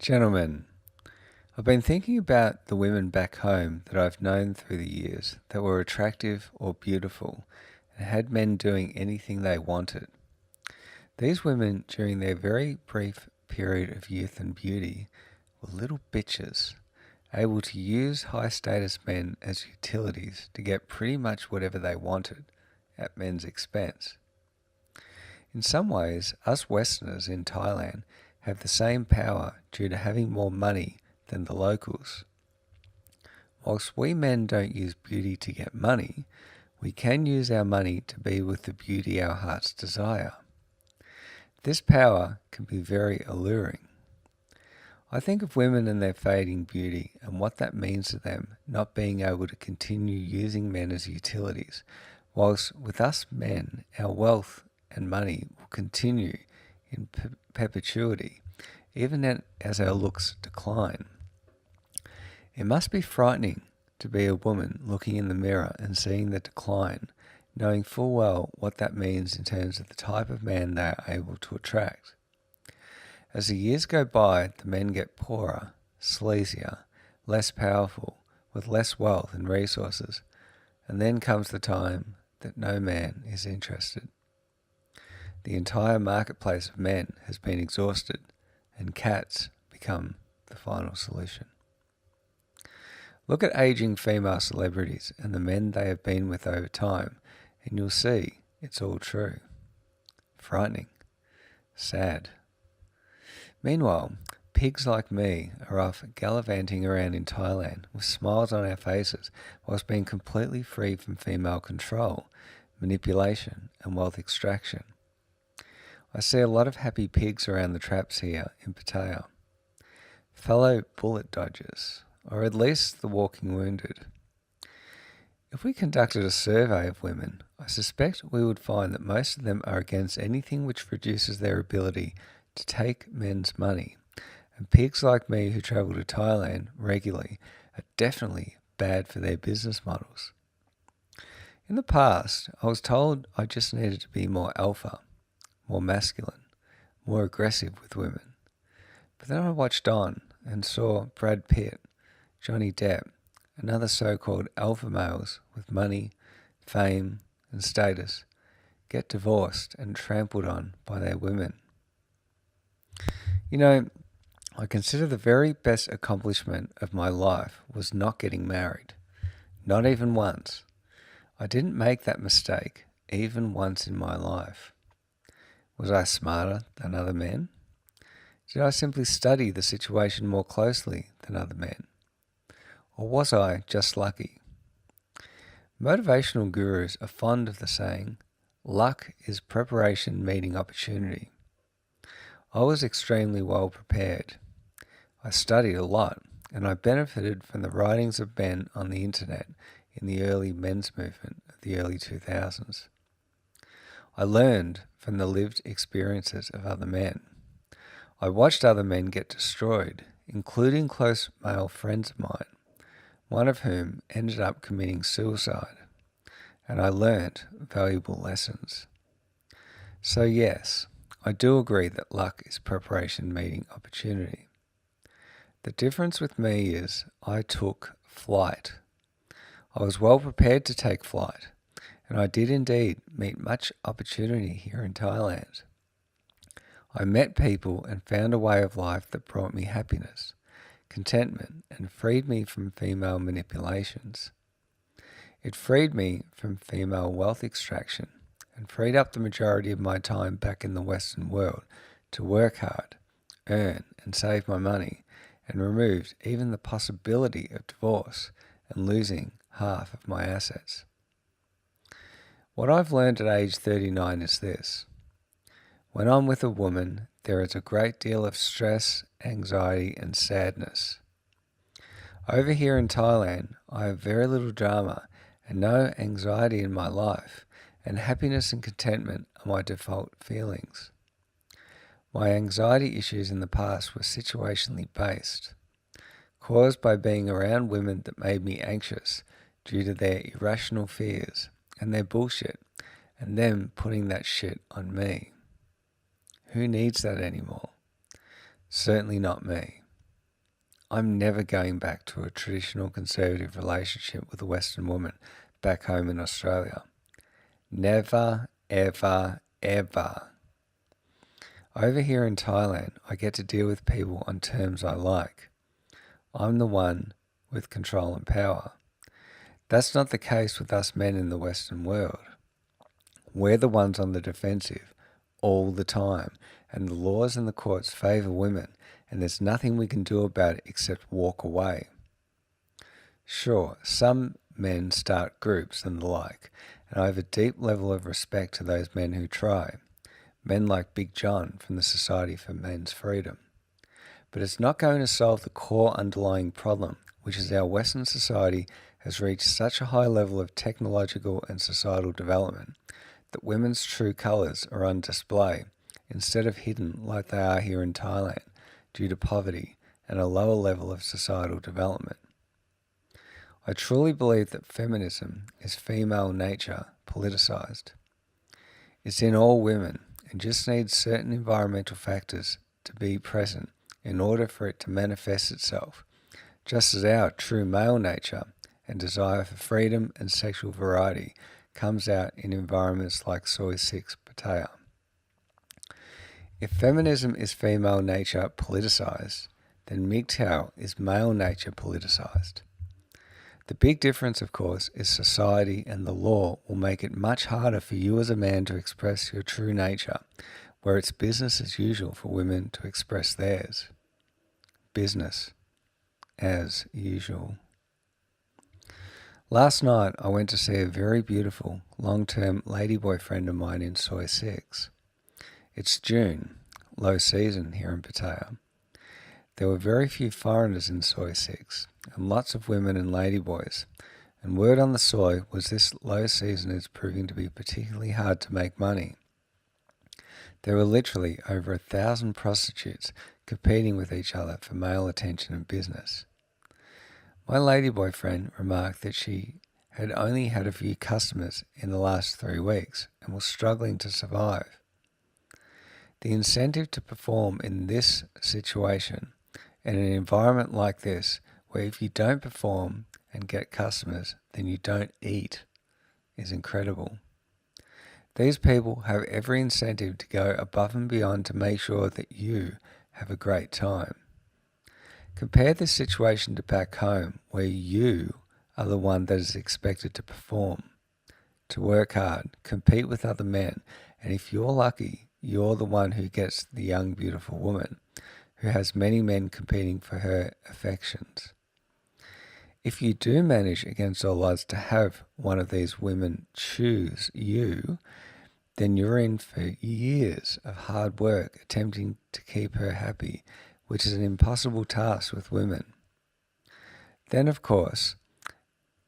Gentlemen, I've been thinking about the women back home that I've known through the years that were attractive or beautiful and had men doing anything they wanted. These women, during their very brief period of youth and beauty, were little bitches, able to use high status men as utilities to get pretty much whatever they wanted at men's expense. In some ways, us Westerners in Thailand have the same power due to having more money than the locals. Whilst we men don't use beauty to get money, we can use our money to be with the beauty our hearts desire. This power can be very alluring. I think of women and their fading beauty and what that means to them not being able to continue using men as utilities, whilst with us men, our wealth and money will continue in perpetuity, even as our looks decline. It must be frightening to be a woman looking in the mirror and seeing the decline, knowing full well what that means in terms of the type of man they are able to attract. As the years go by, the men get poorer, sleazier, less powerful, with less wealth and resources, and then comes the time that no man is interested. The entire marketplace of men has been exhausted, and cats become the final solution. Look at aging female celebrities and the men they have been with over time, and you'll see it's all true. Frightening. Sad. Meanwhile, pigs like me are off gallivanting around in Thailand with smiles on our faces whilst being completely free from female control, manipulation and wealth extraction. I see a lot of happy pigs around the traps here in Pattaya. Fellow bullet dodgers, or at least the walking wounded. If we conducted a survey of women, I suspect we would find that most of them are against anything which reduces their ability to take men's money, and pigs like me who travel to Thailand regularly are definitely bad for their business models. In the past, I was told I just needed to be more alpha, more masculine, more aggressive with women. But then I watched on and saw Brad Pitt, Johnny Depp, and other so-called alpha males with money, fame, and status get divorced and trampled on by their women. You know, I consider the very best accomplishment of my life was not getting married. Not even once. I didn't make that mistake even once in my life. Was I smarter than other men? Did I simply study the situation more closely than other men? Or was I just lucky? Motivational gurus are fond of the saying, luck is preparation meeting opportunity. I was extremely well prepared. I studied a lot, and I benefited from the writings of men on the internet in the early men's movement of the early 2000s. I learned from the lived experiences of other men. I watched other men get destroyed, including close male friends of mine, one of whom ended up committing suicide, and I learnt valuable lessons. So yes, I do agree that luck is preparation meeting opportunity. The difference with me is I took flight. I was well prepared to take flight, and I did indeed meet much opportunity here in Thailand. I met people and found a way of life that brought me happiness, contentment, and freed me from female manipulations. It freed me from female wealth extraction and freed up the majority of my time back in the Western world to work hard, earn and save my money, and removed even the possibility of divorce and losing half of my assets. What I've learned at age 39 is this. When I'm with a woman, there is a great deal of stress, anxiety, and sadness. Over here in Thailand, I have very little drama and no anxiety in my life, and happiness and contentment are my default feelings. My anxiety issues in the past were situationally based, caused by being around women that made me anxious due to their irrational fears and their bullshit, and them putting that shit on me. Who needs that anymore? Certainly not me. I'm never going back to a traditional conservative relationship with a Western woman back home in Australia. Never, ever, ever. Over here in Thailand, I get to deal with people on terms I like. I'm the one with control and power. That's not the case with us men in the Western world. We're the ones on the defensive all the time, and the laws and the courts favour women, and there's nothing we can do about it except walk away. Sure, some men start groups and the like, and I have a deep level of respect to those men who try. Men like Big John from the Society for Men's Freedom. But it's not going to solve the core underlying problem, which is our Western society has reached such a high level of technological and societal development that women's true colours are on display instead of hidden like they are here in Thailand due to poverty and a lower level of societal development. I truly believe that feminism is female nature politicised. It's in all women and just needs certain environmental factors to be present in order for it to manifest itself, just as our true male nature and desire for freedom and sexual variety comes out in environments like Soy 6 Pattaya. If feminism is female nature politicized, then MGTOW is male nature politicized. The big difference, of course, is society and the law will make it much harder for you as a man to express your true nature, where it's business as usual for women to express theirs. Business as usual. Last night I went to see a very beautiful long-term ladyboy friend of mine in Soy 6. It's June, low season here in Pattaya. There were very few foreigners in Soy 6 and lots of women and ladyboys, and word on the soy was this low season is proving to be particularly hard to make money. There were literally over 1,000 prostitutes competing with each other for male attention and business. My ladyboy friend remarked that she had only had a few customers in the last 3 weeks and was struggling to survive. The incentive to perform in this situation and an environment like this, where if you don't perform and get customers, then you don't eat, is incredible. These people have every incentive to go above and beyond to make sure that you have a great time. Compare this situation to back home, where you are the one that is expected to perform, to work hard, compete with other men, and if you're lucky, you're the one who gets the young, beautiful woman, who has many men competing for her affections. If you do manage against all odds to have one of these women choose you, then you're in for years of hard work attempting to keep her happy, which is an impossible task with women. Then, of course,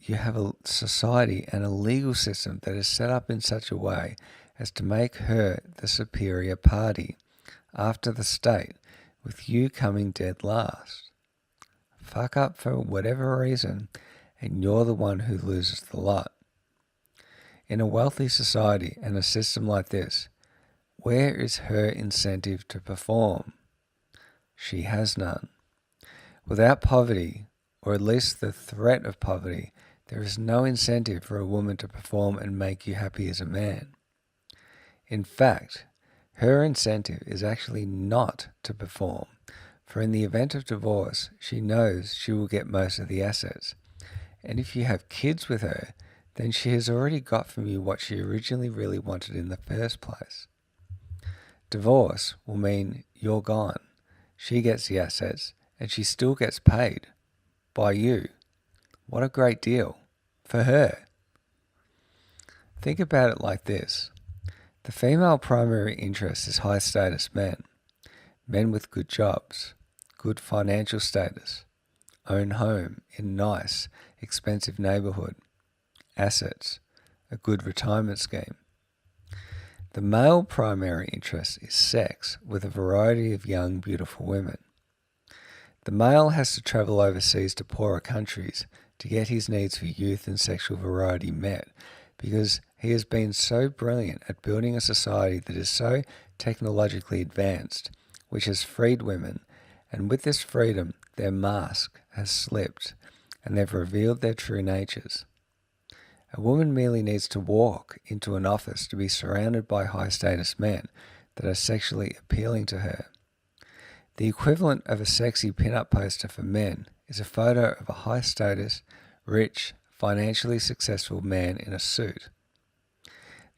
you have a society and a legal system that is set up in such a way as to make her the superior party after the state, with you coming dead last. Fuck up for whatever reason, and you're the one who loses the lot. In a wealthy society and a system like this, where is her incentive to perform? She has none. Without poverty, or at least the threat of poverty, there is no incentive for a woman to perform and make you happy as a man. In fact, her incentive is actually not to perform, for in the event of divorce, she knows she will get most of the assets. And if you have kids with her, then she has already got from you what she originally really wanted in the first place. Divorce will mean you're gone. She gets the assets, and she still gets paid by you. What a great deal for her. Think about it like this. The female primary interest is high status men. Men with good jobs, good financial status, own home in nice, expensive neighbourhood, assets, a good retirement scheme. The male primary interest is sex with a variety of young, beautiful women. The male has to travel overseas to poorer countries to get his needs for youth and sexual variety met, because he has been so brilliant at building a society that is so technologically advanced, which has freed women, and with this freedom, their mask has slipped and they've revealed their true natures. A woman merely needs to walk into an office to be surrounded by high-status men that are sexually appealing to her. The equivalent of a sexy pin-up poster for men is a photo of a high-status, rich, financially successful man in a suit.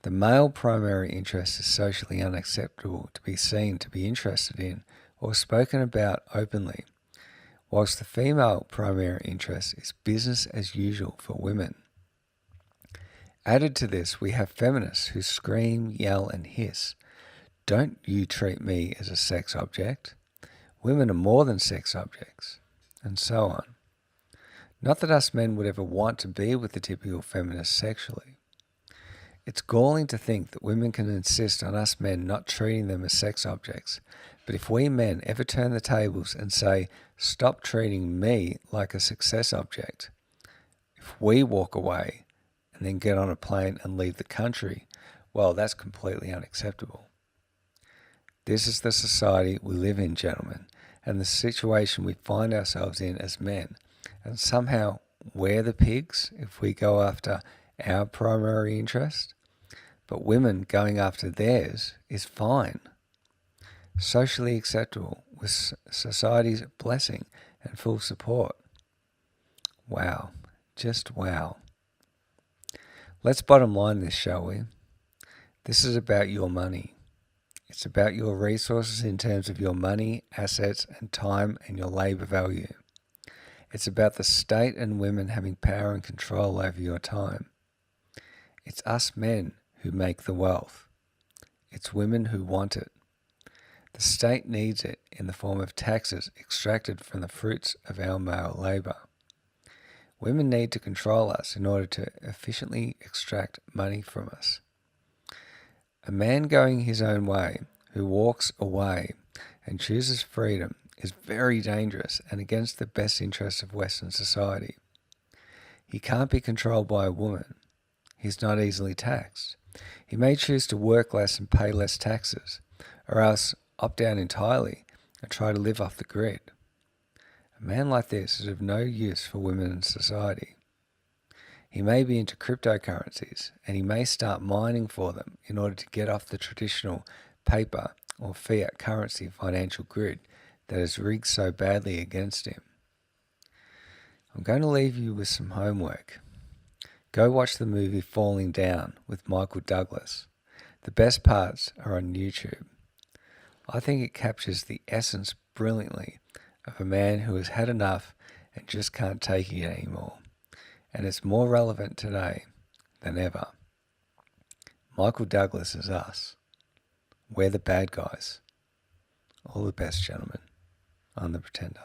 The male primary interest is socially unacceptable to be seen to be interested in or spoken about openly, whilst the female primary interest is business as usual for women. Added to this, we have feminists who scream, yell, and hiss, "Don't you treat me as a sex object. Women are more than sex objects," and so on. Not that us men would ever want to be with the typical feminist sexually. It's galling to think that women can insist on us men not treating them as sex objects, but if we men ever turn the tables and say, "Stop treating me like a success object," if we walk away and then get on a plane and leave the country, well, that's completely unacceptable. This is the society we live in, gentlemen, and the situation we find ourselves in as men, and somehow we're the pigs if we go after our primary interest, but women going after theirs is fine, socially acceptable, with society's blessing and full support. Wow, just wow. Let's bottom line this, shall we? This is about your money. It's about your resources in terms of your money, assets, and time and your labour value. It's about the state and women having power and control over your time. It's us men who make the wealth. It's women who want it. The state needs it in the form of taxes extracted from the fruits of our male labour. Women need to control us in order to efficiently extract money from us. A man going his own way, who walks away and chooses freedom, is very dangerous and against the best interests of Western society. He can't be controlled by a woman. He's not easily taxed. He may choose to work less and pay less taxes, or else opt out entirely and try to live off the grid. A man like this is of no use for women in society. He may be into cryptocurrencies, and he may start mining for them in order to get off the traditional paper or fiat currency financial grid that is rigged so badly against him. I'm going to leave you with some homework. Go watch the movie Falling Down with Michael Douglas. The best parts are on YouTube. I think it captures the essence brilliantly of a man who has had enough and just can't take it anymore. And it's more relevant today than ever. Michael Douglas is us. We're the bad guys. All the best, gentlemen. I'm the Pretender.